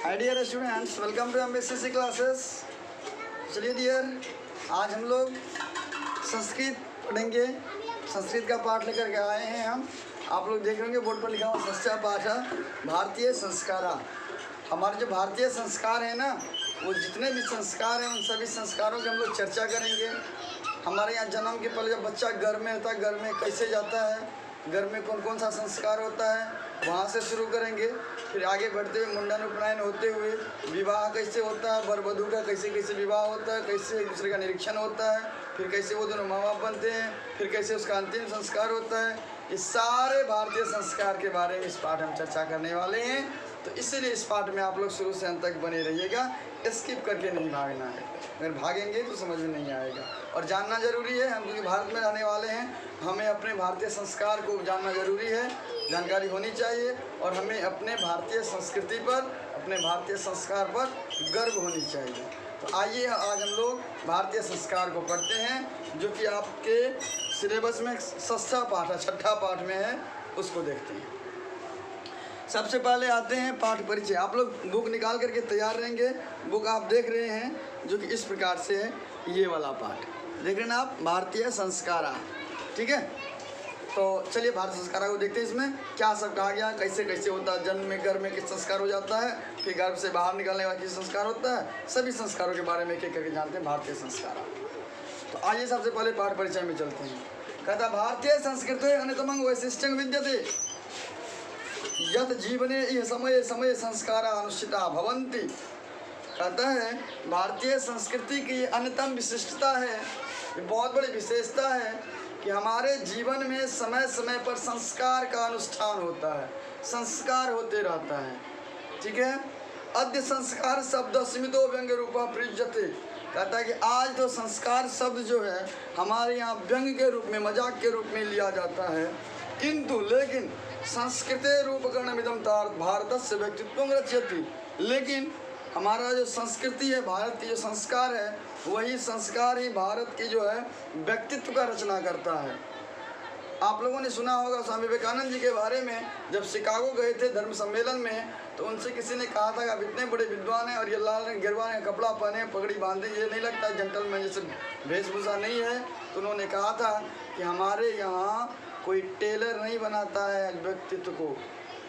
Hi dear students, welcome to MSc classes. चलिए dear, आज हम लोग संस्कृत पढ़ेंगे। संस्कृत का पाठ लेकर के आए हैं हम। आप लोग देख रहे होंगे बोर्ड पर लिखा हुआ षष्ठ पाठ है भारतीय संस्कारा। हमारे जो भारतीय संस्कार है ना, वो जितने भी संस्कार हैं उन सभी संस्कारों की हम लोग चर्चा करेंगे। हमारे यहाँ जन्म के पहले जब बच्चा घर में होता है, घर में कैसे जाता है, घर में कौन कौन सा संस्कार होता है, वहाँ से शुरू करेंगे। फिर आगे बढ़ते हुए मुंडन उपनयन होते हुए विवाह कैसे होता है, वर वधू का कैसे कैसे विवाह होता है, कैसे एक दूसरे का निरीक्षण होता है, फिर कैसे वो दोनों माँ बाप बनते हैं, फिर कैसे उसका अंतिम संस्कार होता है। इस सारे भारतीय संस्कार के बारे में इस पाठ हम चर्चा करने वाले हैं। तो इसीलिए इस पाठ में आप लोग शुरू से अंत तक बने रहिएगा, स्किप करके नहीं भागना है। अगर भागेंगे तो समझ में नहीं आएगा। और जानना ज़रूरी है, हम क्योंकि भारत में रहने वाले हैं, हमें अपने भारतीय संस्कार को जानना ज़रूरी है, जानकारी होनी चाहिए। और हमें अपने भारतीय संस्कृति पर, अपने भारतीय संस्कार पर गर्व होनी चाहिए। तो आइए आज हम लोग भारतीय संस्कार को पढ़ते हैं, जो कि आपके सिलेबस में षष्ठ पाठ है, छठा पाठ में है, उसको देखते हैं। सबसे पहले आते हैं पाठ परिचय। आप लोग बुक निकाल करके तैयार रहेंगे। बुक आप देख रहे हैं जो कि इस प्रकार से है, ये वाला पाठ देख रहे हैं ना आप, भारतीय संस्कारा। ठीक है, तो चलिए भारतीय संस्कारा को देखते हैं। इसमें क्या सब कहा गया, कैसे कैसे होता है, जन्म में घर में किस संस्कार हो जाता है, फिर घर से बाहर निकलने का किस संस्कार होता है, सभी संस्कारों के बारे में एक एक करके जानते हैं भारतीय संस्कारा। तो आइए सबसे पहले पाठ परिचय में चलते हैं। कहता भारतीय संस्कृति अन्यतमं वैशिष्ट्यं विद्यते यत जीवने यह समय समय संस्कारा अनुष्ठिता भवन्ति। कहता है भारतीय संस्कृति की अन्यतम विशिष्टता है, ये बहुत बड़ी विशेषता है कि हमारे जीवन में समय समय पर संस्कार का अनुष्ठान होता है, संस्कार होते रहता है। ठीक है, अद्य संस्कार शब्द स्मितो व्यंग्य रूपा प्रयुज्यते। कहता है कि आज तो संस्कार शब्द जो है हमारे यहाँ व्यंग्य के रूप में, मजाक के रूप में लिया जाता है। किंतु लेकिन संस्कृते रूपकरणमिदं भारत से व्यक्तित्व रचयति। लेकिन हमारा जो संस्कृति है, भारत की जो संस्कार है, वही संस्कार ही भारत की जो है व्यक्तित्व का रचना करता है। आप लोगों ने सुना होगा स्वामी विवेकानंद जी के बारे में, जब शिकागो गए थे धर्म सम्मेलन में, तो उनसे किसी ने कहा था कि आप इतने बड़े विद्वान हैं और ये लाल रंग गिरवा रहे, कपड़ा पहने, पगड़ी बांधे, ये नहीं लगता जेंटलमैन जैसे वेशभूषा नहीं है। तो उन्होंने कहा था कि हमारे यहाँ कोई टेलर नहीं बनाता है व्यक्तित्व को,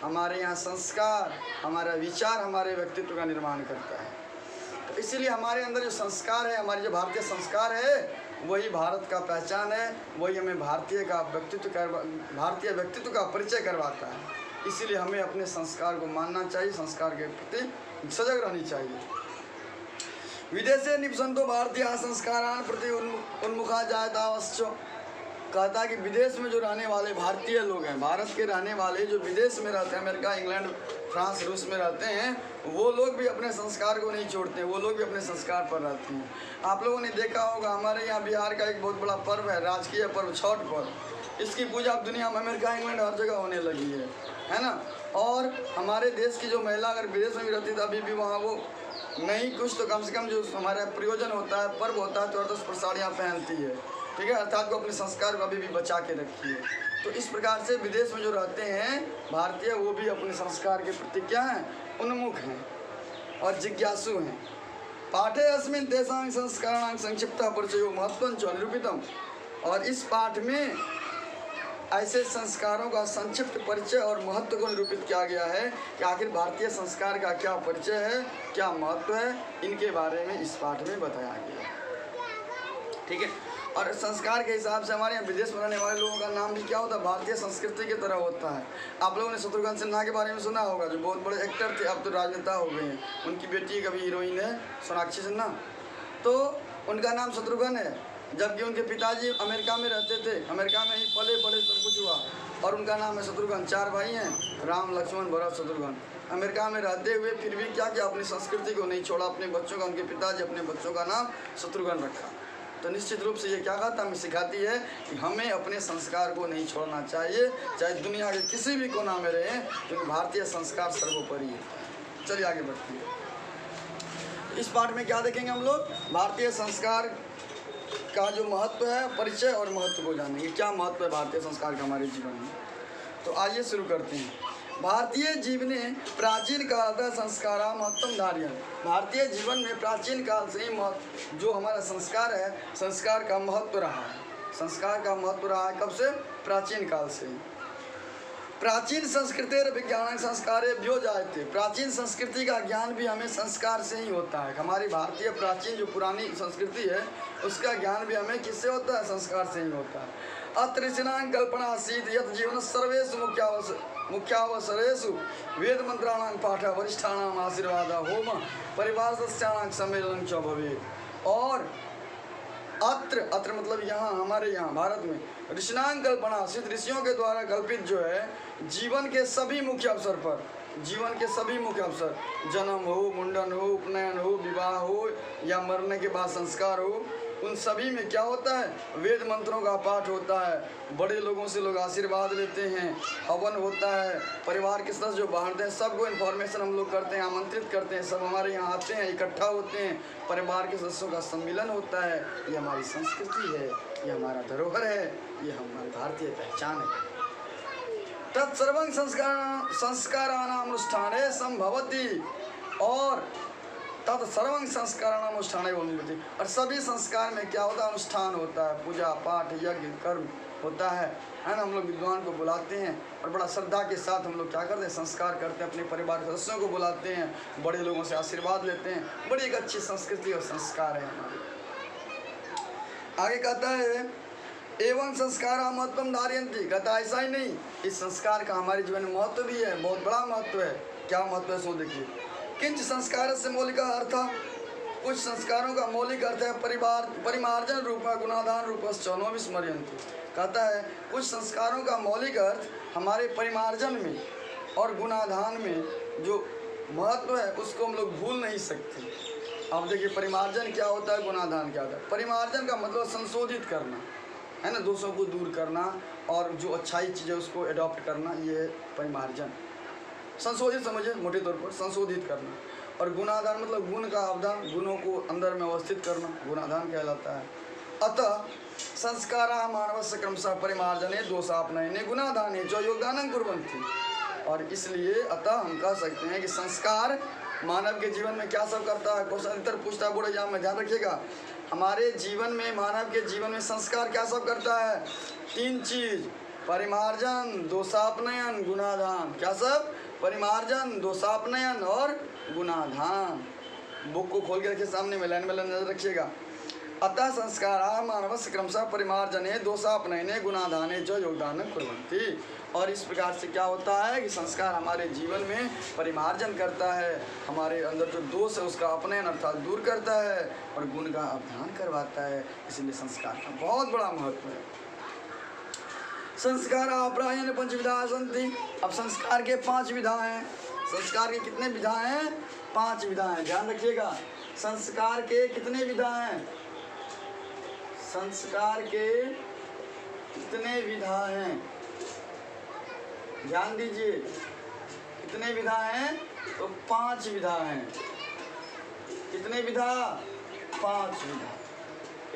हमारे यहाँ संस्कार, हमारा विचार हमारे व्यक्तित्व का निर्माण करता है। तो इसीलिए हमारे अंदर जो संस्कार है, हमारी जो भारतीय संस्कार है, वही भारत का पहचान है, वही हमें भारतीय व्यक्तित्व का परिचय करवाता है। इसीलिए हमें अपने संस्कार को मानना चाहिए, संस्कार के प्रति सजग रहनी चाहिए। विदेशे निवसन्तो भारतीय संस्कारान प्रति उन्मुखा जायतावश्च। कहता है कि विदेश में जो रहने वाले भारतीय लोग हैं, भारत के रहने वाले जो विदेश में रहते हैं, अमेरिका, इंग्लैंड, फ्रांस, रूस में रहते हैं, वो लोग भी अपने संस्कार को नहीं छोड़ते हैं, वो लोग भी अपने संस्कार पर रहते हैं। आप लोगों ने देखा होगा हमारे यहाँ बिहार का एक बहुत बड़ा पर्व है, राजकीय पर्व छठ पर्व। इसकी पूजा अब दुनिया में अमेरिका, इंग्लैंड हर जगह होने लगी है ना। और हमारे देश की जो महिला अगर विदेश में भी रहती है तो अभी भी वहाँ वो नहीं कुछ तो कम से कम जो हमारा प्रयोजन होता है, पर्व होता है, तो 10 साड़ियाँ पहनती है। ठीक है, अर्थात को अपने संस्कार को अभी भी बचा के रखी है। तो इस प्रकार से विदेश में जो रहते हैं भारतीय, वो भी अपने संस्कार के प्रति क्या हैं, उन्मुख हैं और जिज्ञासु हैं। पाठे अस्मिन् तेषां संस्काराणां संक्षिप्तः परिचयो महत्वं च निरूपितम्। और इस पाठ में ऐसे संस्कारों का संक्षिप्त परिचय और महत्व को निरूपित किया गया है कि आखिर भारतीय संस्कार का क्या परिचय है, क्या महत्व है, इनके बारे में इस पाठ में बताया गया है। ठीक है, और संस्कार के हिसाब से हमारे यहाँ विदेश में रहने वाले लोगों का नाम भी क्या होता है, भारतीय संस्कृति की तरह होता है। आप लोगों ने शत्रुघ्न सिन्हा के बारे में सुना होगा, जो बहुत बड़े एक्टर थे, अब तो राजनेता हो गए हैं। उनकी बेटी कभी हीरोइन है सोनाक्षी सिन्हा, तो उनका नाम शत्रुघ्न है। जबकि उनके पिताजी अमेरिका में रहते थे, अमेरिका में ही पले बड़े सब कुछ हुआ, और उनका नाम है शत्रुघ्न। 4 भाई हैं, राम, लक्ष्मण, भरत, शत्रुघ्न। अमेरिका में रहते हुए फिर भी क्या किया, अपनी संस्कृति को नहीं छोड़ा, अपने बच्चों का, उनके पिताजी अपने बच्चों का नाम शत्रुघ्न रखा। तो निश्चित रूप से ये क्या कहता, हमें सिखाती है कि हमें अपने संस्कार को नहीं छोड़ना चाहिए, चाहे दुनिया के किसी भी कोना में रहें, क्योंकि भारतीय संस्कार सर्वोपरि है। चलिए आगे बढ़ते हैं। इस पाठ में क्या देखेंगे हम लोग, भारतीय संस्कार का जो महत्व है, परिचय और महत्व को जानेंगे। क्या महत्व है भारतीय संस्कार का हमारे जीवन में। तो आइए शुरू करते हैं। भारतीय जीवने प्राचीन काल संस्कारा महत्तम धार्यन। भारतीय जीवन में प्राचीन काल से ही जो हमारा संस्कार है, संस्कार का महत्व रहा है। संस्कार का महत्व रहा है कब से? प्राचीन काल से। प्राचीन संस्कृति विज्ञान संस्कारे भ्यो जायते। प्राचीन संस्कृति का ज्ञान भी हमें संस्कार से ही होता है। हमारी भारतीय प्राचीन जो पुरानी संस्कृति है उसका ज्ञान भी हमें किससे होता है? संस्कार से ही होता है। अतृष्णां कल्पना आसीत् यत् जीवन सर्वेषु मुख्यावसरेषु वेद मंत्राणां पाठ वरिष्ठानां आशीर्वाद होम परिवार सदस्यानां सम्मेलनं च भवेत्। और अत्र मतलब यहाँ, हमारे यहाँ भारत में ऋषिणां कल्पना आसीत्, ऋषियों के द्वारा कल्पित जो है जीवन के सभी मुख्य अवसर पर, जीवन के सभी मुख्य अवसर, जन्म हो, मुंडन हो, उपनयन हो, विवाह हो या मरने के बाद संस्कार हो, उन सभी में क्या होता है? वेद मंत्रों का पाठ होता है, बड़े लोगों से लोग आशीर्वाद लेते हैं, हवन होता है, परिवार के सदस्य जो बाहर हैं सबको इन्फॉर्मेशन हम लोग करते हैं, आमंत्रित करते हैं, सब हमारे यहाँ आते हैं, इकट्ठा होते हैं, परिवार के सदस्यों का सम्मिलन होता है। ये हमारी संस्कृति है, ये हमारा धरोहर है, ये हमारी भारतीय पहचान है। तत्सर्वं संस्कारानुष्ठाने संभवति। और तत्सर्वं संस्कारानुष्ठाने भवति। और सभी संस्कार में क्या होता है? अनुष्ठान होता है, पूजा पाठ यज्ञ कर्म होता है ना। हम लोग विद्वान को बुलाते हैं और बड़ा श्रद्धा के साथ हम लोग क्या करते हैं? संस्कार करते हैं, अपने परिवार के सदस्यों को बुलाते हैं, बड़े लोगों से आशीर्वाद लेते हैं। बड़ी एक अच्छी संस्कृति और संस्कार है हमारी। आगे कहता है एवं संस्कार महत्वम धारयन्ति। कहता ऐसा ही नहीं, इस संस्कार का हमारे जीवन में महत्व भी है, बहुत बड़ा महत्व है। क्या महत्व है सो देखिए। किंच संस्कार से मौलिक अर्थ, कुछ संस्कारों का मौलिक अर्थ है परिमार्जन रूप गुणाधान रूपश्चनो विस्मर्यन्ति। कहता है कुछ संस्कारों का मौलिक अर्थ हमारे परिमार्जन में और गुणाधान में जो महत्व है उसको हम लोग भूल नहीं सकते। अब देखिए परिमार्जन क्या होता है, गुणाधान क्या होता है। परिमार्जन का मतलब संशोधित करना है ना, दोषों को दूर करना और जो अच्छाई चीज़ है उसको एडॉप्ट करना, ये है परिमार्जन। संशोधित समझे मोटे तौर पर, संशोधित करना। और गुणाधान मतलब गुण का अवधान, गुणों को अंदर में अवस्थित करना, गुणाधान कहलाता है। अतः संस्कारा मानवस्य क्रमशः परिमार्जने दोषापनयने गुणाधाने जो योगदानं कुर्वन्ति। और इसलिए अतः हम कह सकते हैं कि संस्कार मानव के जीवन में क्या सब करता है। क्वेश्चन अधिकतर पूछता बोर्ड एग्जाम में, ध्यान रखिएगा। हमारे जीवन में, मानव के जीवन में संस्कार क्या सब करता है? 3 चीज, परिमार्जन, दोषापनयन, गुणाधान। क्या सब? परिमार्जन, दोषापनयन और गुणाधान। बुक को खोल के रखिए सामने में, लाइन में नजर रखिएगा। अतः संस्कारा मानवस्य क्रमशः परिमार्जने दोषापनयने गुणाधाने च योगदानं कुर्वन्ति। और इस प्रकार से क्या होता है कि संस्कार हमारे जीवन में परिमार्जन करता है, हमारे अंदर जो दोष है उसका अपनयन अर्थात दूर करता है और गुण का अवधान करवाता है। इसलिए संस्कार का बहुत बड़ा महत्व है। संस्कार प्रायेण 5 विधा सन्ति। अब संस्कार के 5 विधा हैं। संस्कार के कितने विधा हैं? 5 विधा हैं। ध्यान रखिएगा, संस्कार के कितने विधा हैं? संस्कार के कितने विधा हैं? ध्यान दीजिए, कितने विधा हैं? तो 5 विधा हैं। कितने विधा? 5 विधा।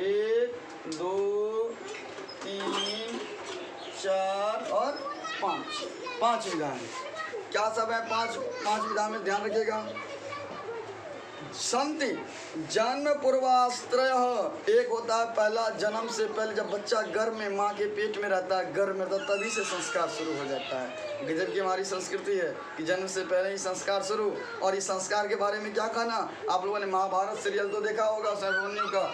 1 2 3 4 और 5 विधा हैं। क्या सब है? 5 विधा में ध्यान रखिएगा। संति जन्म पूर्वाश्रय। एक होता है पहला, जन्म से पहले जब बच्चा गर्भ में माँ के पेट में रहता है, गर्भ में रहता, तभी से संस्कार शुरू हो जाता है। गजब की हमारी संस्कृति है कि जन्म से पहले ही संस्कार शुरू। और इस संस्कार के बारे में क्या कहना, आप लोगों ने महाभारत सीरियल तो देखा होगा। अभिमन्यु का,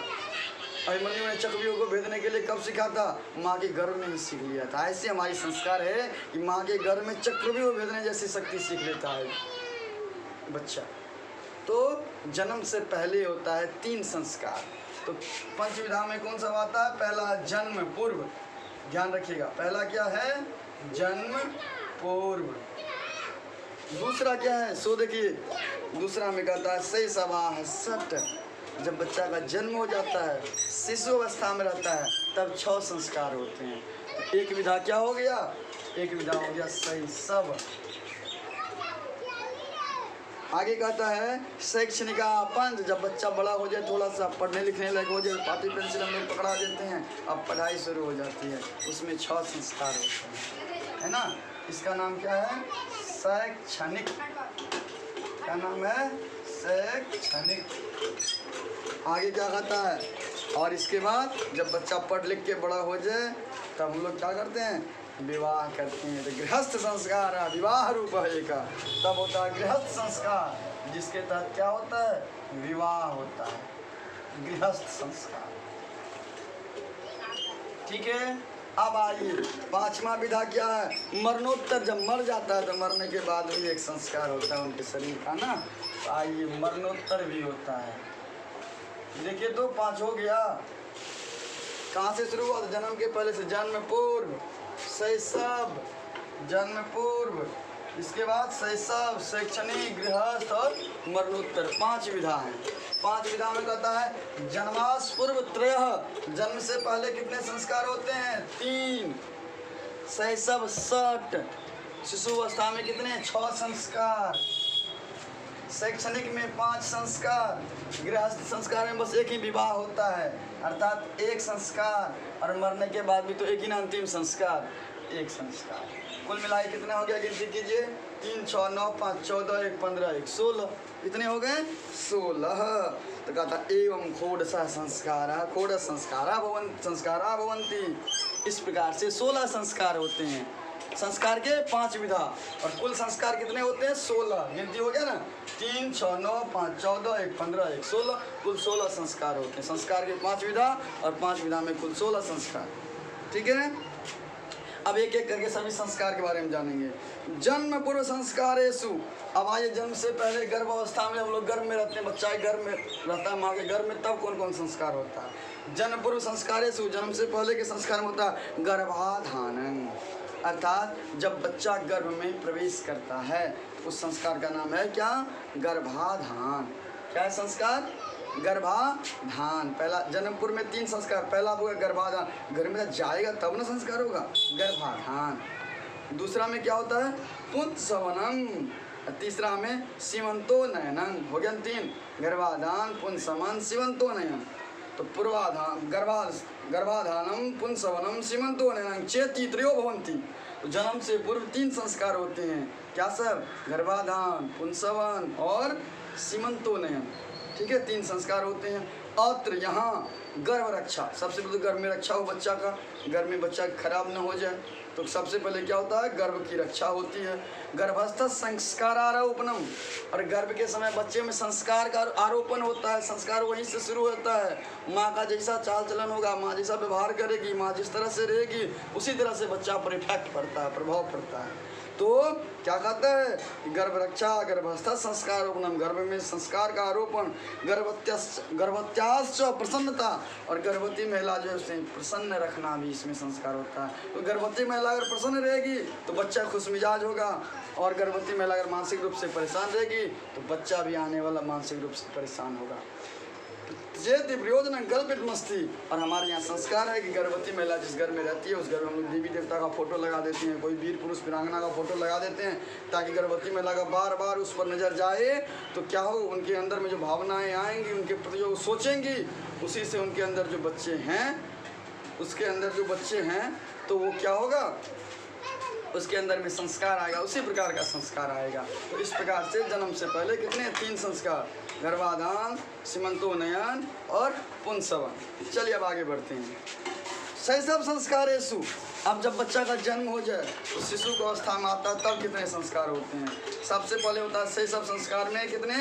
अभिमन्यु ने चक्रव्यूह को भेदने के लिए कब सीखा था? माँ के गर्भ में ही सीख लिया था। ऐसे हमारी संस्कार है कि माँ के गर्भ में चक्रव्यूह भेदने जैसी शक्ति सीख लेता है बच्चा। तो जन्म से पहले होता है 3 संस्कार। तो 5 विधा में कौन सा आता है? पहला जन्म पूर्व। ध्यान रखिएगा, पहला क्या है? जन्म पूर्व। दूसरा क्या है? सो देखिए, दूसरा में कहता है शैशवाः सट। जब बच्चा का जन्म हो जाता है, शिशु अवस्था में रहता है, तब 6 संस्कार होते हैं। तो एक विधा क्या हो गया? एक विधा हो गया शैशव। आगे कहता है शैक्षणिक पंच। जब बच्चा बड़ा हो जाए, थोड़ा सा पढ़ने लिखने लायक हो जाए, पाटी पेंसिल हम लोग पकड़ा देते हैं, अब पढ़ाई शुरू हो जाती है। उसमें 6 संस्कार होते हैं, है ना। इसका नाम क्या है? शैक्षणिक, क्या नाम है? शैक्षणिक। आगे क्या कहता है? और इसके बाद जब बच्चा पढ़ लिख के बड़ा हो जाए तब हम लोग क्या करते हैं? विवाह करते हैं। तो गृहस्थ संस्कार विवाह रूप है का, तब होता है गृहस्थ संस्कार, जिसके तहत क्या होता है? विवाह होता है, गृहस्थ संस्कार। ठीक है। अब आइए, पांचवा विधा क्या है? मरणोत्तर। जब मर जाता है तो मरने के बाद भी एक संस्कार होता है उनके शरीर का ना। तो आइए, मरणोत्तर भी होता है। देखिए तो 5 हो गया। कहाँ से शुरू हुआ? जन्म के पहले से, जन्म पूर्व, शैशव, जन्म पूर्व, इसके बाद शैशव, शैक्षणिक, गृहस्थ और मरणोत्तर। 5 विधा हैं। 5 विधा में कहता है जन्मास पूर्व त्रयः, जन्म से पहले कितने संस्कार होते हैं? 3। शैशव 60, शिशु अवस्था में कितने? 6 संस्कार। शैक्षणिक में 5 संस्कार। गृहस्थ संस्कार में बस एक ही विवाह होता है, अर्थात एक संस्कार। और मरने के बाद भी तो एक ही ना, अंतिम संस्कार, एक संस्कार। कुल मिला के कितना हो गया? गिनती कीजिए। 3, 6, 9, 5, 14, 1, 15, 1, 16। कितने हो गए? 16। तो कहता एवं षोडशः संस्कारा, षोडश संस्कारा भवन्ति। इस प्रकार से 16 संस्कार होते हैं। संस्कार के 5 विधा, और कुल संस्कार कितने होते हैं? 16। गिनती हो गया ना? 3, 6, 9, 5, 14, 1, 15, 1, 16। कुल 16 संस्कार होते हैं। संस्कार के 5 विधा, और 5 विधा में कुल 16 संस्कार। ठीक है। अब एक एक करके सभी संस्कार के बारे में जानेंगे। जन्म पूर्व संस्कारेषु। अब आइए, जन्म से पहले गर्भ अवस्था में हम लोग गर्भ में रहते हैं, बच्चा गर्भ में रहता है माँ के गर्भ में, तब कौन कौन संस्कार होता है? जन्म पूर्व संस्कारेषु, जन्म से पहले के संस्कार में होता है गर्भाधानम्, अर्थात जब बच्चा गर्भ में प्रवेश करता है तो उस संस्कार का नाम है क्या? गर्भाधान। क्या है संस्कार? गर्भाधान। पहला जन्मपुर में 3 संस्कार। पहला होगा गर्भाधान, घर में जाएगा तब ना संस्कार होगा, गर्भाधान। दूसरा में क्या होता है? पुंसवनम। तीसरा में सीमंतोनयनम। हो गया 3, गर्भाधान, पुंसवन, सीमंतोनयन। तो पूर्वाधान, गर्भाधानम, पुंसवनम, सीमंतोनयनम चेति त्रयो भवन्ति। तो जन्म से पूर्व 3 संस्कार होते हैं। क्या सब? गर्भाधान, पुंसवन और सीमंतोनयन। ठीक है, 3 संस्कार होते हैं। अत्र यहाँ गर्भ रक्षा, सबसे पहले गर्भ में रक्षा हो बच्चा का, गर्भ में बच्चा खराब न हो जाए, तो सबसे पहले क्या होता है? गर्भ की रक्षा होती है। गर्भस्थ संस्कार आरोपणम, और गर्भ के समय बच्चे में संस्कार का आरोपण होता है। संस्कार वहीं से शुरू होता है। माँ का जैसा चाल चलन होगा, माँ जैसा व्यवहार करेगी, माँ जिस तरह से रहेगी, उसी तरह से बच्चा पर इफेक्ट पड़ता है, प्रभाव पड़ता है। तो क्या कहता है? गर्भ रक्षा, गर्भस्थ संस्कार आरोपणम, गर्भ में संस्कार का आरोपण, गर्भवत्याश्च प्रसन्नता, और गर्भवती महिला जो है उसे प्रसन्न रखना भी इसमें संस्कार होता है। तो गर्भवती महिला अगर प्रसन्न रहेगी तो बच्चा खुश मिजाज होगा, और गर्भवती महिला अगर मानसिक रूप से परेशान रहेगी तो बच्चा भी आने वाला मानसिक रूप से परेशान होगा। जेति प्रयोजन कल्पित मस्ती। और हमारे यहाँ संस्कार है कि गर्भवती महिला जिस घर में रहती है उस घर में हम लोग देवी देवता का फोटो लगा देते हैं, कोई वीर पुरुष वीरांगना का फोटो लगा देते हैं, ताकि गर्भवती महिला का बार बार उस पर नज़र जाए तो क्या हो, उनके अंदर में जो भावनाएं आएंगी, उनके प्रति जो सोचेंगी, उसी से उनके अंदर जो बच्चे हैं, उसके अंदर जो बच्चे हैं तो वो क्या होगा, उसके अंदर में संस्कार आएगा, उसी प्रकार का संस्कार आएगा। तो इस प्रकार से जन्म से पहले कितने? 3 संस्कार, गर्भाधान, सीमंतोनयन और पुंसवन। चलिए अब आगे बढ़ते हैं। शैशव संस्कारेषु। अब जब बच्चा का जन्म हो जाए तो शिशु की अवस्था में आता है तब कितने संस्कार होते हैं? सबसे पहले होता है शैशव संस्कार में कितने?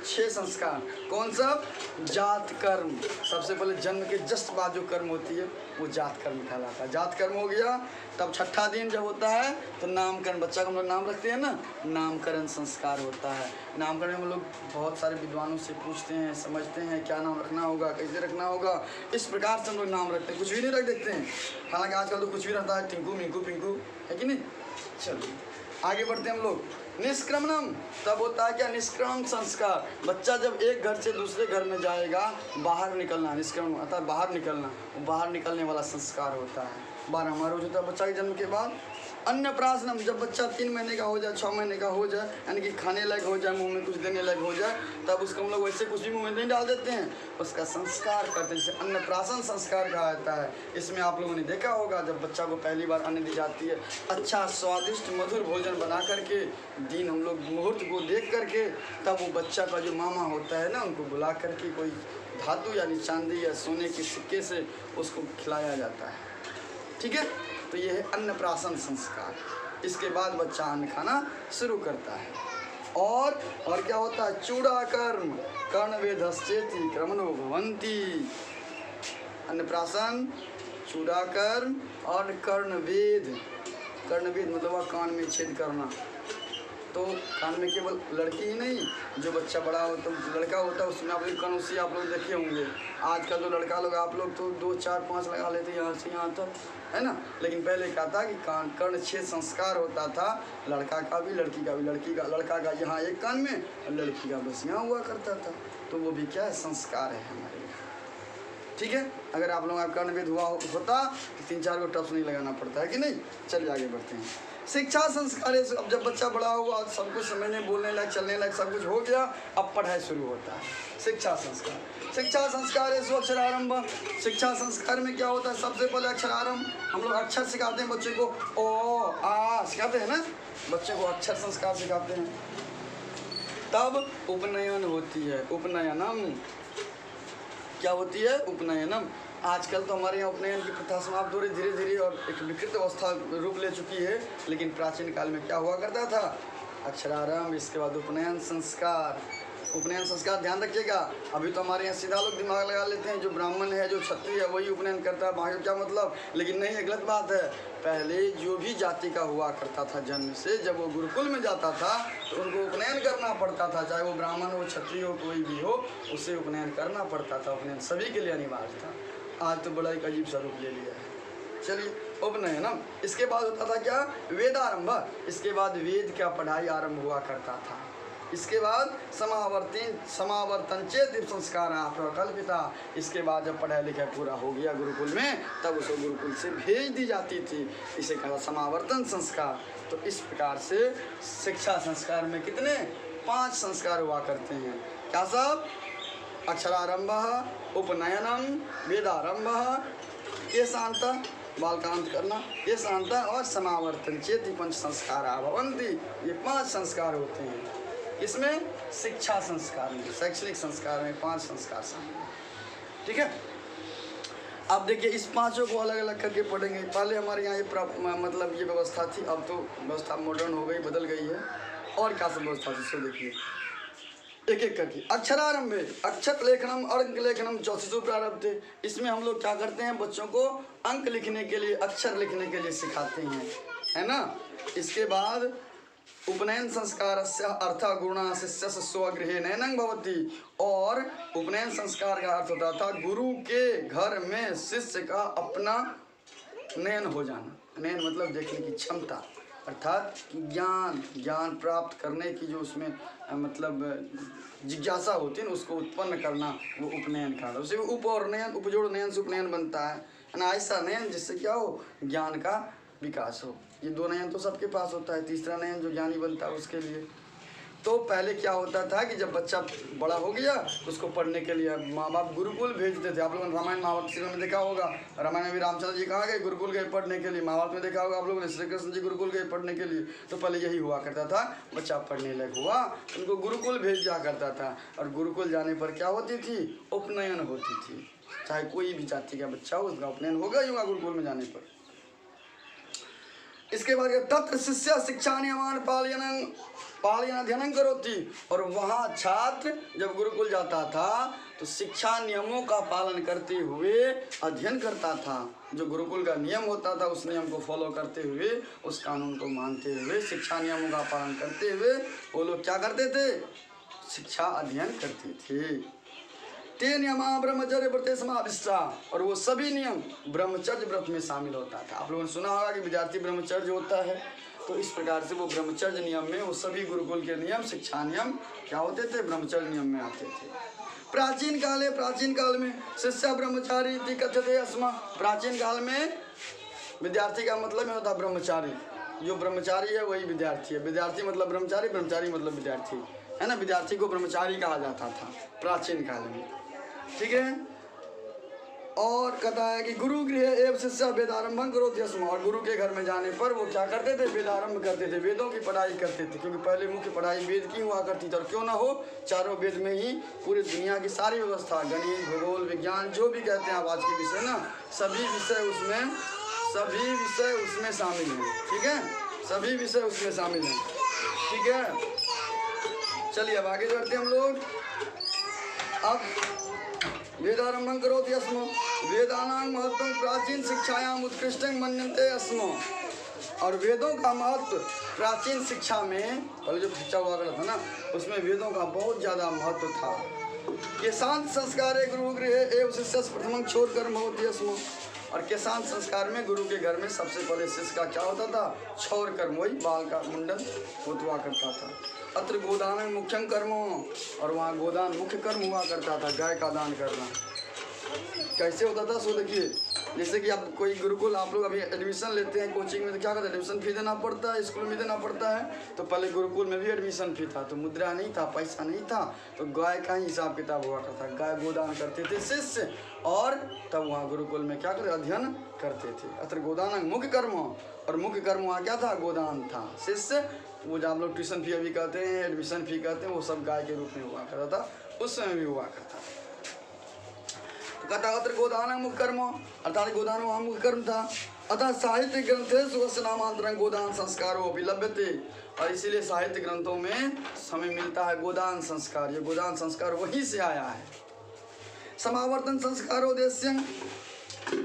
6 संस्कार। कौन सब? जात कर्म। सबसे पहले जन्म के जस्ट बाद जो कर्म होती है वो जात कर्म कहलाता है। जात कर्म हो गया, तब 6ठा दिन जब होता है तो नामकरण, बच्चा का हम लोग नाम रखते हैं ना, नामकरण संस्कार होता है। नामकरण में हम लोग बहुत सारे विद्वानों से पूछते हैं, समझते हैं क्या नाम रखना होगा, कैसे रखना होगा, इस प्रकार से हम लोग नाम रखते हैं, कुछ भी नहीं रख देते हैं। हालांकि आजकल तो कुछ भी रहता है, टिंकू मिंकू पिंकू, है कि नहीं। चलिए आगे बढ़ते हैं हम लोग। निष्क्रमणम, तब होता है क्या? निष्क्रमण संस्कार। बच्चा जब एक घर से दूसरे घर में जाएगा, बाहर निकलना, निष्क्रमण अर्थात बाहर निकलना, बाहर निकलने वाला संस्कार होता है। 12वां रोज होता है बच्चा के जन्म के बाद, अन्नप्राशनम, जब बच्चा 3 महीने का हो जाए, 6 महीने का हो जाए, यानी कि खाने लायक हो जाए, मुंह में कुछ देने लायक हो जाए, तब उसको हम लोग वैसे कुछ भी मुंह में नहीं डाल देते हैं, उसका संस्कार करते हैं, जिसे अन्नप्राशन संस्कार कहा जाता है। इसमें आप लोगों ने देखा होगा, जब बच्चा को पहली बार अन्न दी जाती है, अच्छा स्वादिष्ट मधुर भोजन बना करके, दिन हम लोग मुहूर्त को देख करके, तब वो बच्चा का जो मामा होता है ना, उनको बुला करके कोई धातु यानी चांदी या सोने के सिक्के से उसको खिलाया जाता है। ठीक है, तो ये है अन्नप्राशन संस्कार। इसके बाद बच्चा अन्न खाना शुरू करता है। और क्या होता है? चूड़ा कर्म कर्णवेदश्चेति क्रमणो भवन्ति। अन्नप्राशन, चूड़ा कर्म और कर्णवेद। कर्णवेद मतलब कान में छेद करना। तो कान में केवल लड़की ही नहीं, जो बच्चा बड़ा हो तो लड़का होता है, उसमें आप लोग कनौसी आप लोग देखे होंगे। आजकल तो लड़का लोग आप लोग तो 2, 4, 5 लगा लेते हैं यहाँ से यहाँ तक, है ना। लेकिन पहले क्या था कि कान कर्ण छेद संस्कार होता था, लड़का का भी लड़की का भी। लड़का का यहाँ एक कान में और लड़की का बस यहाँ हुआ करता था। तो वो भी क्या है? संस्कार है हमारे लिए। ठीक है, अगर आप लोगों का कर्णवेद हुआ होता तो 3-4 को टप्स नहीं लगाना पड़ता है कि नहीं। चलिए आगे बढ़ते हैं। शिक्षा संस्कार। अब जब बच्चा बड़ा हुआ, सब कुछ समझने बोलने लायक चलने लायक सब कुछ हो गया, अब पढ़ाई शुरू होता है। शिक्षा संस्कार। शिक्षा संस्कार है अक्षरारंभ। शिक्षा संस्कार में क्या होता है? सबसे पहले अक्षरारंभ, हम लोग अक्षर सिखाते हैं बच्चे को। ओ आ सिखाते हैं ना, बच्चे को अक्षर संस्कार सिखाते हैं। तब उपनयन होती है। उपनयनम क्या होती है? उपनयनम। आजकल तो हमारे यहाँ उपनयन की प्रथा समाप्त हो रही धीरे धीरे और एक विकृत अवस्था रूप ले चुकी है। लेकिन प्राचीन काल में क्या हुआ करता था? अक्षरारंभ, इसके बाद उपनयन संस्कार। उपनयन संस्कार ध्यान रखिएगा। अभी तो हमारे यहाँ सीधा लोग दिमाग लगा लेते हैं, जो ब्राह्मण है, जो क्षत्रिय है, वही उपनयन करता है, बाकी क्या मतलब। लेकिन नहीं, ये गलत बात है। पहले जो भी जाति का हुआ करता था जन्म से, जब वो गुरुकुल में जाता था तो उनको उपनयन करना पड़ता था। चाहे वो ब्राह्मण हो, क्षत्रिय हो, कोई भी हो, उसे उपनयन करना पड़ता था। उपनयन सभी के लिए अनिवार्य था। आज तो बड़ा एक अजीब सा रूप ले लिया है। चलिए, उपनयनम। इसके बाद होता था क्या? वेदारंभ। इसके बाद वेद का पढ़ाई आरंभ हुआ करता था। इसके बाद समावर्तन चेत संस्कार प्रकल्पिता। इसके बाद जब पढ़ाई लिखाई पूरा हो गया गुरुकुल में, तब उसको गुरुकुल से भेज दी जाती थी। इसे कहा समावर्तन संस्कार। तो इस प्रकार से शिक्षा संस्कार में कितने? 5 संस्कार हुआ करते हैं। क्या सब? अक्षरारंभ, उपनयनम, वेदारंभ, ये शांत बालकांत करना, ये शांत और समावर्तन चेति 5 संस्कार भवन्ति। ये 5 संस्कार होते हैं। इसमें शिक्षा संस्कार में, शैक्षणिक संस्कार में 5 संस्कार शामिल हैं। ठीक है, अब देखिए इस 5 को अलग अलग करके पढ़ेंगे। पहले हमारे यहाँ ये मतलब ये व्यवस्था थी, अब तो व्यवस्था मॉडर्न हो गई, बदल गई है। और क्या सब व्यवस्था थी सो देखिए एक एक करके। अक्षरारंभ, अक्षर लेखनम और अंक लेखनम चौथिसु प्रारब्ध। इसमें हम लोग क्या करते हैं? बच्चों को अंक लिखने के लिए, अक्षर लिखने के लिए सिखाते हैं, है ना। इसके बाद उपनयन संस्कार से अर्थ गुणा शिष्य स्वगृहे नयनं भवति। और उपनयन संस्कार का अर्थ होता था गुरु के घर में शिष्य का अपना नयन हो जाना। नयन मतलब देखने की क्षमता, अर्थात ज्ञान प्राप्त करने की जो उसमें मतलब जिज्ञासा होती है ना, उसको उत्पन्न करना, वो उपनयन का। उसे उप और नयन, उपजोड़ नयन से उपनयन बनता है ना। ऐसा नयन जिससे क्या हो? ज्ञान का विकास हो। ये 2 नयन तो सबके पास होता है, तीसरा नयन जो ज्ञानी बनता है उसके लिए। तो पहले क्या होता था कि जब बच्चा बड़ा हो गया तो उसको पढ़ने के लिए माँ बाप गुरुकुल भेजते थे। आप लोगों ने रामायण महाभारत सीरियल में देखा होगा। रामायण में भी रामचंद्र जी कहाँ गए? गुरुकुल गए पढ़ने के लिए। महाभारत में देखा होगा आप लोगों ने, श्री कृष्ण जी गुरुकुल गए पढ़ने के लिए। तो पहले यही हुआ करता था, बच्चा पढ़ने लायक हुआ उनको गुरुकुल भेज जा करता था। और गुरुकुल जाने पर क्या होती थी? उपनयन होती थी। चाहे कोई भी जाति का बच्चा हो, उसका उपनयन होगा ही होगा गुरुकुल में जाने पर। इसके बाद तत्र शिष्य शिक्षा नियमान पालयन अध्ययन करोति। और वहाँ छात्र जब गुरुकुल जाता था तो शिक्षा नियमों का पालन करते हुए अध्ययन करता था। जो गुरुकुल का नियम होता था उस नियम को फॉलो करते हुए, उस कानून को मानते हुए, शिक्षा नियमों का पालन करते हुए वो लोग क्या करते थे? शिक्षा अध्ययन करते थे। ते नियमा ब्रह्मचर्य व्रते समाविष्टा। और वो सभी नियम ब्रह्मचर्य व्रत में शामिल होता था। आप लोगों ने सुना होगा कि विद्यार्थी ब्रह्मचर्य होता है, तो इस प्रकार से वो ब्रह्मचर्य नियम में वो सभी गुरुकुल के नियम, शिक्षा नियम क्या होते थे? ब्रह्मचर्य नियम में आते थे। प्राचीन काल में शिष्य ब्रह्मचारी इति कथ्यते अस्मा। प्राचीन काल में विद्यार्थी का मतलब में होता ब्रह्मचारी। जो ब्रह्मचारी है वही विद्यार्थी है। विद्यार्थी मतलब ब्रह्मचारी, ब्रह्मचारी मतलब विद्यार्थी, है ना। विद्यार्थी को ब्रह्मचारी कहा जाता था प्राचीन काल में, ठीक है। और कहता है कि गुरु गृह एवं शिष्य वेदारंभं करोति स्म, और गुरु के घर में जाने पर वो क्या करते थे, वेदारंभ करते थे, वेदों की पढ़ाई करते थे, क्योंकि पहले मुख्य पढ़ाई वेद की हुआ करती थी। और क्यों ना हो, चारों वेद में ही पूरी दुनिया की सारी व्यवस्था, गणित, भूगोल, विज्ञान, जो भी कहते हैं आप आज के विषय ना, सभी विषय उसमें शामिल हैं, ठीक है। सभी विषय उसमें शामिल हैं, ठीक है। चलिए अब आगे बढ़ते हैं हम लोग। अब वेदारंभं करोति स्म, वेदानां महत्वं प्राचीन शिक्षायाम उत्कृष्टं मन्यन्ते स्म। और वेदों का महत्व प्राचीन शिक्षा में, पहले जो शिक्षा हुआ करता था ना, उसमें वेदों का बहुत ज़्यादा महत्व था। के शांत संस्कारे गुरु गृहे एवं शिष्य प्रथमं क्षौर कर्म होती स्म। और के शांत संस्कार में गुरु के घर में सबसे पहले शिष्य का क्या होता था, क्षौर कर्म, वही बाल का मुंडन हुआ करता था। अत्र गोदान मुख्यम कर्मो, और वहाँ गोदान मुख्य कर्म हुआ करता था, गाय का दान करना। कैसे होता था, सो देखिए, जैसे कि आप कोई गुरुकुल, आप लोग अभी एडमिशन लेते हैं कोचिंग में, तो क्या करते हैं, एडमिशन फी देना पड़ता है, स्कूल में देना पड़ता है। तो पहले गुरुकुल में भी एडमिशन फी था, तो मुद्रा नहीं था, पैसा नहीं था, तो गाय का ही हिसाब किताब हुआ करता था। गाय गोदान करते थे शिष्य, और तब वहाँ गुरुकुल में क्या करते, अध्ययन करते थे। अत्र गोदान मुख्य कर्म, और मुख्य कर्म वहाँ क्या था, गोदान था। शिष्य, वो जो आप लोग ट्यूशन फी अभी कहते हैं, एडमिशन फी कहते हैं, वो सब गाय के रूप में हुआ करता था, उस समय भी हुआ करता था। कहता अत्र गोदान मुख्य कर्म, अर्थात गोदान वहाँ मुख्य कर्म था। अतः साहित्य ग्रंथे सुवस्य नामांतरं गोदान संस्कारो विलभ्यते, और इसीलिए साहित्य ग्रंथों में हमें मिलता है गोदान संस्कार। ये गोदान संस्कार वहीं से आया है। समावर्तन संस्कारोद्देश्य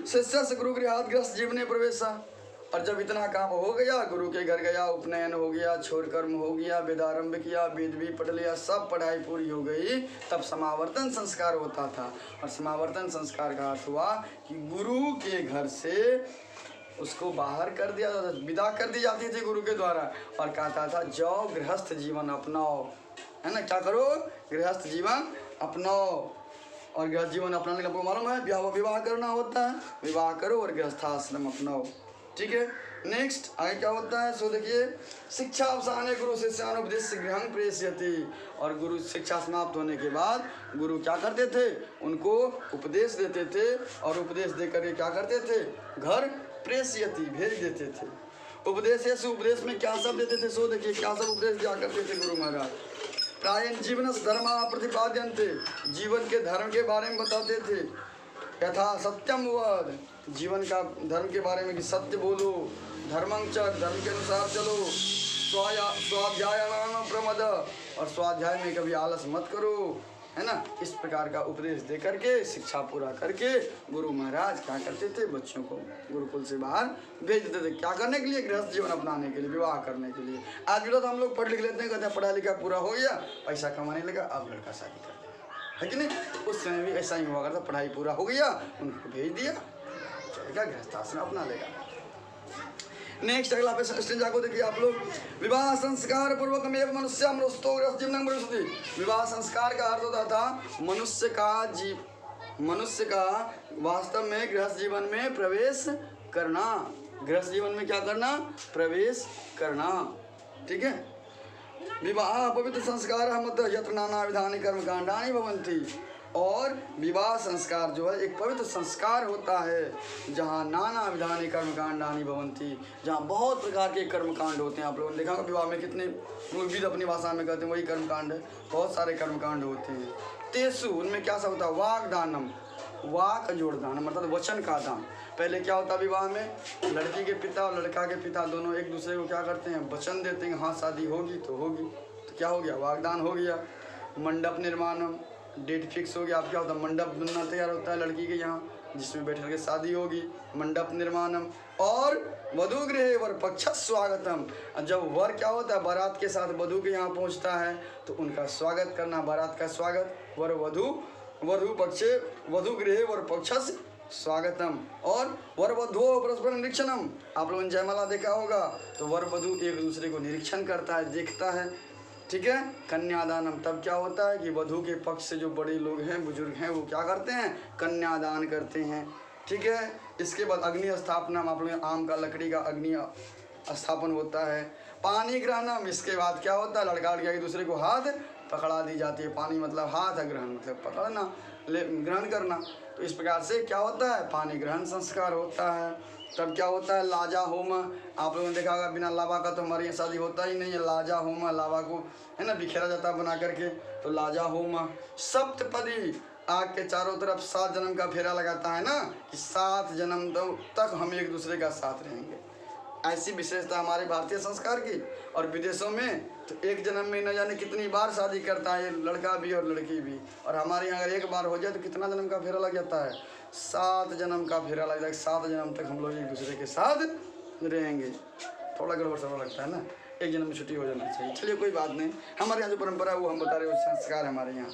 शिष्य गुरु गृहात् गृहस्थ जीवने प्रवेशा, और जब इतना काम हो गया, गुरु के घर गया, उपनयन हो गया, छोर कर्म हो गया, वेदारंभ किया, वेद भी पढ़ लिया, सब पढ़ाई पूरी हो गई, तब समावर्तन संस्कार होता था। और समावर्तन संस्कार का अर्थ हुआ कि गुरु के घर से उसको बाहर कर दिया जाता, विदा कर दी जाती थी गुरु के द्वारा, और कहता था जाओ गृहस्थ जीवन अपनाओ, है ना, क्या करो, गृहस्थ जीवन अपनाओ। और गृहस्थ जीवन अपनाने का आपको मालूम है, विवाह करना होता है, विवाह करो और गृहस्थाश्रम अपनाओ, ठीक है। नेक्स्ट आगे क्या होता है, सो देखिए, शिक्षा अवसाने गुरु शिष्यानुपदेश गृहं प्रेषयति, और गुरु शिक्षा समाप्त होने के बाद गुरु क्या करते थे, उनको उपदेश देते थे, और उपदेश देकर के क्या करते थे, घर प्रेषयति, भेज देते थे। उपदेश, उपदेश में क्या सब देते थे, सो देखिए क्या सब उपदेश दिया करते थे गुरु महाराज। प्रायण जीवन धर्म प्रतिपाद्यन्ते, जीवन के धर्म के बारे में बताते थे। यथा सत्यम वद, जीवन का धर्म के बारे में कि सत्य बोलो, धर्मं च, धर्म के अनुसार चलो, स्वाध्यायान प्रमद, और स्वाध्याय में कभी आलस मत करो, है ना। इस प्रकार का उपदेश दे करके, शिक्षा पूरा करके गुरु महाराज क्या करते थे, बच्चों को गुरुकुल से बाहर भेज देते थे। क्या करने के लिए, गृहस्थ जीवन अपनाने के लिए, विवाह करने के लिए। आज भी तो हम लोग पढ़ लिख लेते हैं, कहते हैं पढ़ा लिखा पूरा हो गया, पैसा कमाने लगा, अब लड़का शादी कर दिया, है कि नहीं। उस समय भी ऐसा ही हुआ करता, पढ़ाई पूरा हो गया, उनको भेज दिया, चलेगा गृहस्थाश्रम अपना लेगा। नेक्स्ट अगला पेज जाको देखिए आप लोग, विवाह संस्कार पूर्वक में मनुष्य मनुष्यो गृहस्थ जीवन मनुष्य। विवाह संस्कार का अर्थ होता था मनुष्य का वास्तव में गृहस्थ जीवन में प्रवेश करना, गृहस्थ जीवन में क्या करना, प्रवेश करना, ठीक है। विवाह पवित्र संस्कार मत यत्र नाना विधानि कर्म कांडानि भवन्ति, और विवाह संस्कार जो है एक पवित्र संस्कार होता है, जहाँ नाना विधानि कर्मकांडानि भवन्ति, जहाँ बहुत प्रकार के कर्मकांड होते हैं। आप लोगों ने देखा विवाह में कितने विध अपनी भाषा में कहते हैं, वही कर्मकांड है, बहुत सारे कर्मकांड होते हैं। तेसु, उनमें क्या सा होता है, वाग्दानम, वाक जोड़दान, मतलब वचन का दान। पहले क्या होता विवाह में, लड़की के पिता और लड़का के पिता दोनों एक दूसरे को क्या करते हैं, वचन देते हैं, हाँ शादी होगी तो होगी, तो क्या हो गया, वाग्दान हो गया। मंडप निर्माणम, डेट फिक्स हो गया, अब क्या होता है, मंडप बनना तैयार होता है लड़की के यहाँ, जिसमें बैठ करके शादी होगी, मंडप निर्माणम। और वधु गृह वर पक्ष स्वागतम, जब वर क्या होता है, बारात के साथ वधु के यहाँ पहुँचता है, तो उनका स्वागत करना, बारात का स्वागत, वर वधु पक्षे वधु गृह वर पक्ष स्वागतम। और वर वधु परस्पर निरीक्षणम, आप लोगों ने जयमाला देखा होगा, तो वर वधु एक दूसरे को निरीक्षण करता है, देखता है, ठीक है। कन्यादानम, तब क्या होता है कि वधु के पक्ष से जो बड़े लोग हैं, बुजुर्ग हैं, वो क्या करते हैं, कन्यादान करते हैं, ठीक है। इसके बाद अग्नि स्थापना, आप लोग आम का लकड़ी का अग्नि स्थापन होता है। पानी ग्रहणम, इसके बाद क्या होता है, लड़का लड़कियाँ एक दूसरे को हाथ पकड़ा दी जाती है। पानी मतलब हाथ, ग्रहण मतलब पकड़ना, ग्रहण करना। तो इस प्रकार से क्या होता है, पानी ग्रहण संस्कार होता है। तब क्या होता है, लाजा होम। आप लोगों ने देखा होगा बिना लावा का तो हमारे यहाँ शादी होता ही नहीं है। लाजा होम, लावा को है ना बिखेरा जाता है बना करके, तो लाजा होम। सप्तपदी, आग के चारों तरफ 7 जन्म का फेरा लगाता है ना, कि 7 जन्म तक हम एक दूसरे का साथ रहेंगे। ऐसी विशेषता हमारे भारतीय संस्कार की। और विदेशों में तो एक जन्म में न जाने कितनी बार शादी करता है लड़का भी और लड़की भी। और हमारे यहाँ अगर एक बार हो जाए तो कितना जन्म का फेरा लग जाता है, 7 जन्म का फेरा लग जाएगा। 7 जन्म तक हम लोग एक दूसरे के साथ रहेंगे। थोड़ा गड़बड़ सड़बड़ लगता है ना, एक जन्म में छुट्टी हो जाना चाहिए। चलिए कोई बात नहीं, हमारे यहाँ जो परंपरा है वो हम बता रहे हैं, संस्कार है हमारे यहाँ।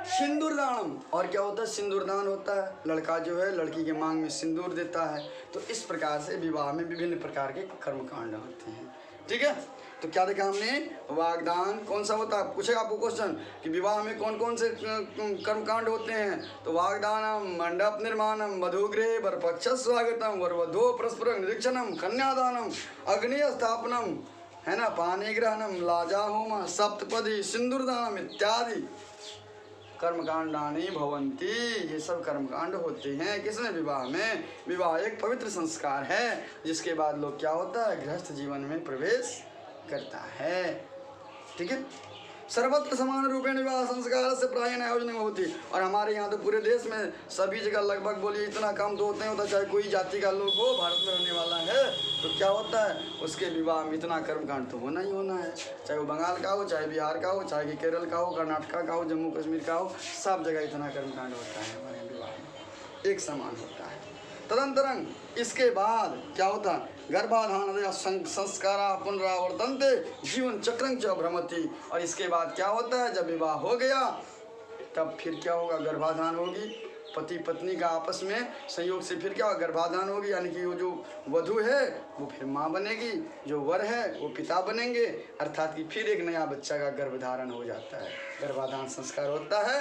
सिंदूरदानम, और क्या होता है, सिंदूरदान होता है। लड़का जो है लड़की के मांग में सिंदूर देता है। तो इस प्रकार से विवाह में विभिन्न प्रकार के कर्मकांड होते हैं। ठीक है, तो क्या देखा हमने, वागदान कौन सा होता है, पूछेगा आपको क्वेश्चन कि विवाह में कौन कौन से कर्मकांड होते हैं। तो वागदानम, मंडप निर्माणम, वधूगृहे वरपक्ष स्वागतम, वरवधू परस्पर निरीक्षणम, कन्यादानम, अग्नि स्थापनम, है ना, पानी ग्रहणम, लाजा होम, सप्तपदी, सिंदूरदानम इत्यादि कर्मकांडानी भवंती। ये सब कर्मकांड होते हैं किसमें, विवाह में। विवाह एक पवित्र संस्कार है जिसके बाद लोग क्या होता है, गृहस्थ जीवन में प्रवेश करता है। ठीक है, सर्वत्र समान रूपेण विवाह संस्कार से प्रायण आयोजन होती। और हमारे यहाँ तो पूरे देश में सभी जगह लगभग बोलिए इतना कम तो होते हैं होता, चाहे कोई जाति का लोग हो, भारत में रहने वाला है तो क्या होता है, उसके विवाह में इतना कर्मकांड तो होना ही होना है। चाहे वो बंगाल का हो, चाहे बिहार का हो, चाहे केरल का हो, कर्नाटक का हो, जम्मू कश्मीर का हो, सब जगह इतना कर्मकांड होता है हमारे विवाह में, एक समान होता है। तदंतरं, इसके बाद क्या होता है, गर्भाधान संस्कारा पुनरावर्तन्ते जीवन चक्रं च भ्रमति। और इसके बाद क्या होता है, जब विवाह हो गया तब फिर क्या होगा, गर्भाधान होगी। पति पत्नी का आपस में संयोग से फिर क्या होगा, गर्भाधान होगी। यानी कि वो जो वधू है वो फिर माँ बनेगी, जो वर है वो पिता बनेंगे, अर्थात कि फिर एक नया बच्चा का गर्भधारण हो जाता है। गर्भाधान संस्कार होता है।